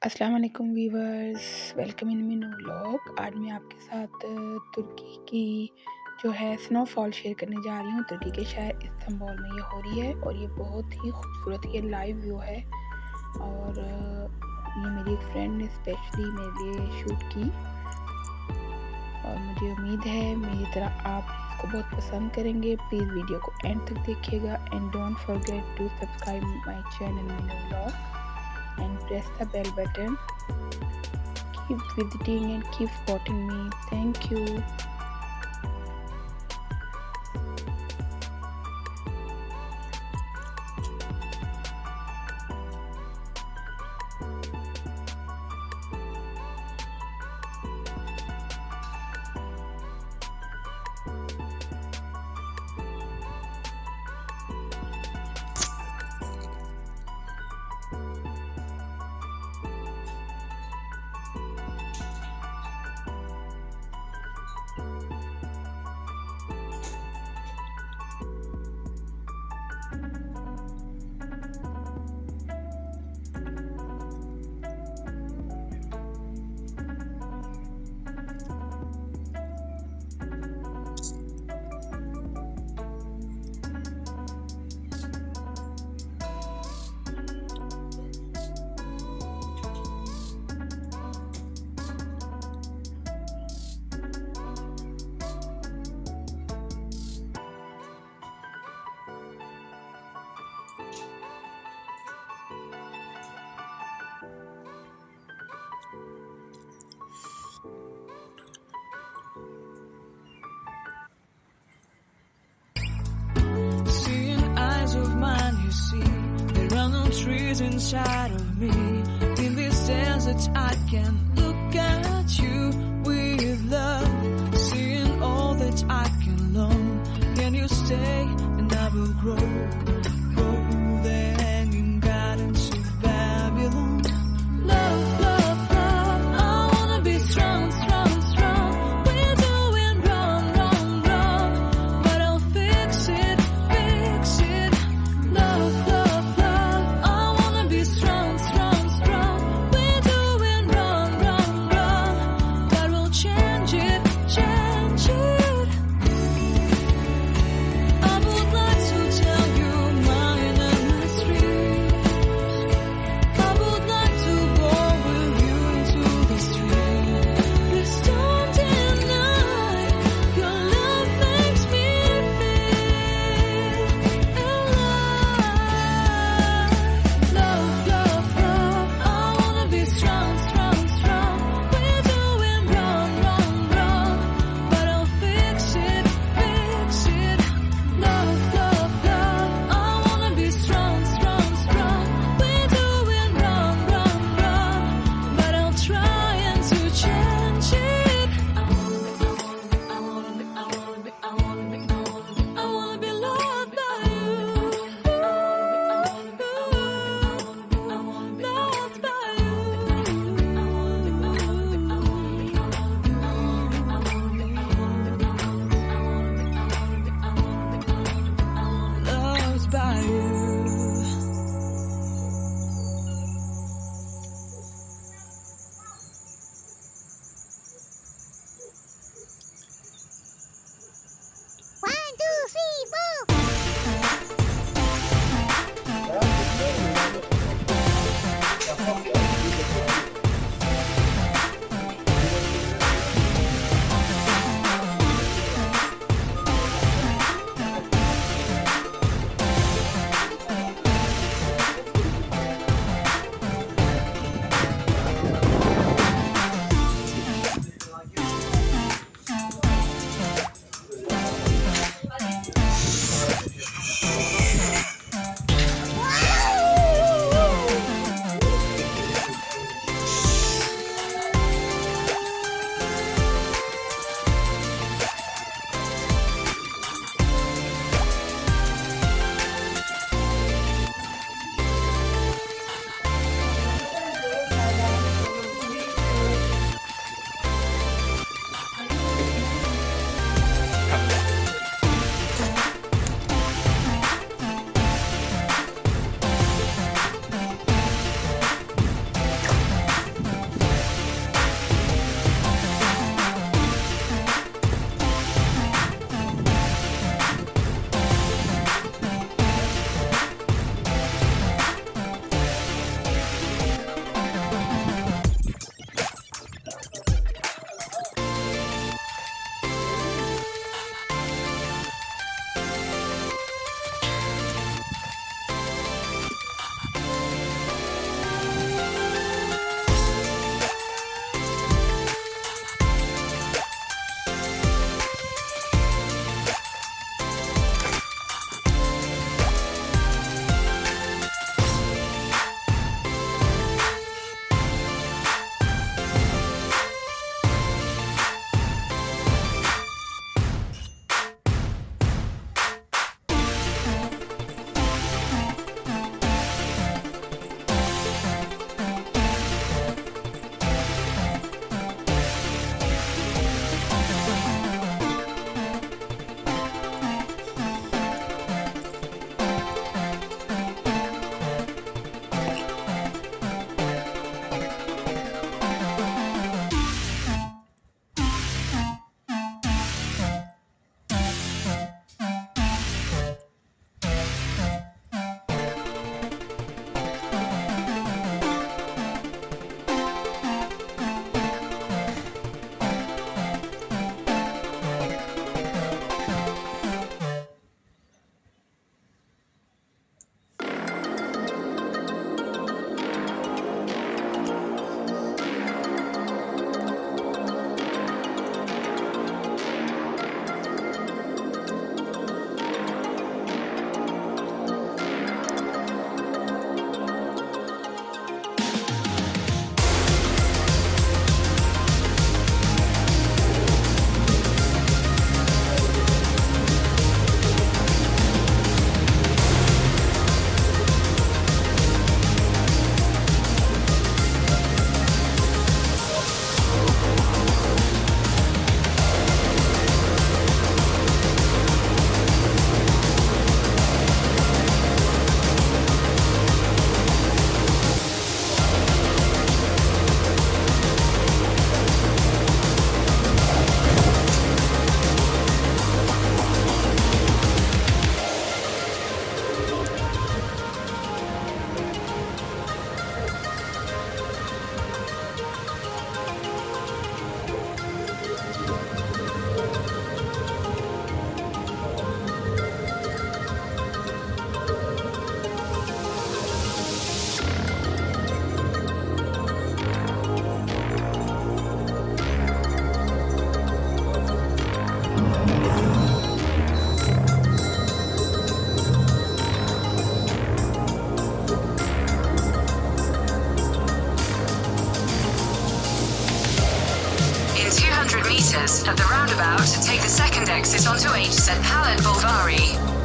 अस्सलाम वालेकुम viewers, welcome in new vlog. आज मैं आपके साथ तुर्की की जो है स्नोफॉल शेयर करने जा रही हूँ। तुर्की के शहर इस्तांबुल में ये हो रही है और ये बहुत ही खूबसूरत ये लाइव व्यू है। और ये मेरी एक फ्रेंड ने स्पेशली मेरे लिए शूट की और मुझे उम्मीद है मेरी तरह आप इसको बहुत पसंद करेंगे। प्लीज़ वीडियो को एंड तक देखिएगा and don't forget to subscribe my channel new vlog and press the bell button. Keep visiting and keep supporting me. Thank you. There are no trees inside of me. In this desert I can look at you with love. Seeing all that I can learn. Can you stay and I will grow? Grow the hanging gardens of Babylon. Love, love, love, I wanna be strong, strong, strong. We're doing wrong, wrong, wrong, but I'll fix it, fix it. Love, love, love, I wanna be strong, strong, strong. We're doing wrong, wrong. meters. At the roundabout, take the second exit onto HZ Halle Bolvari.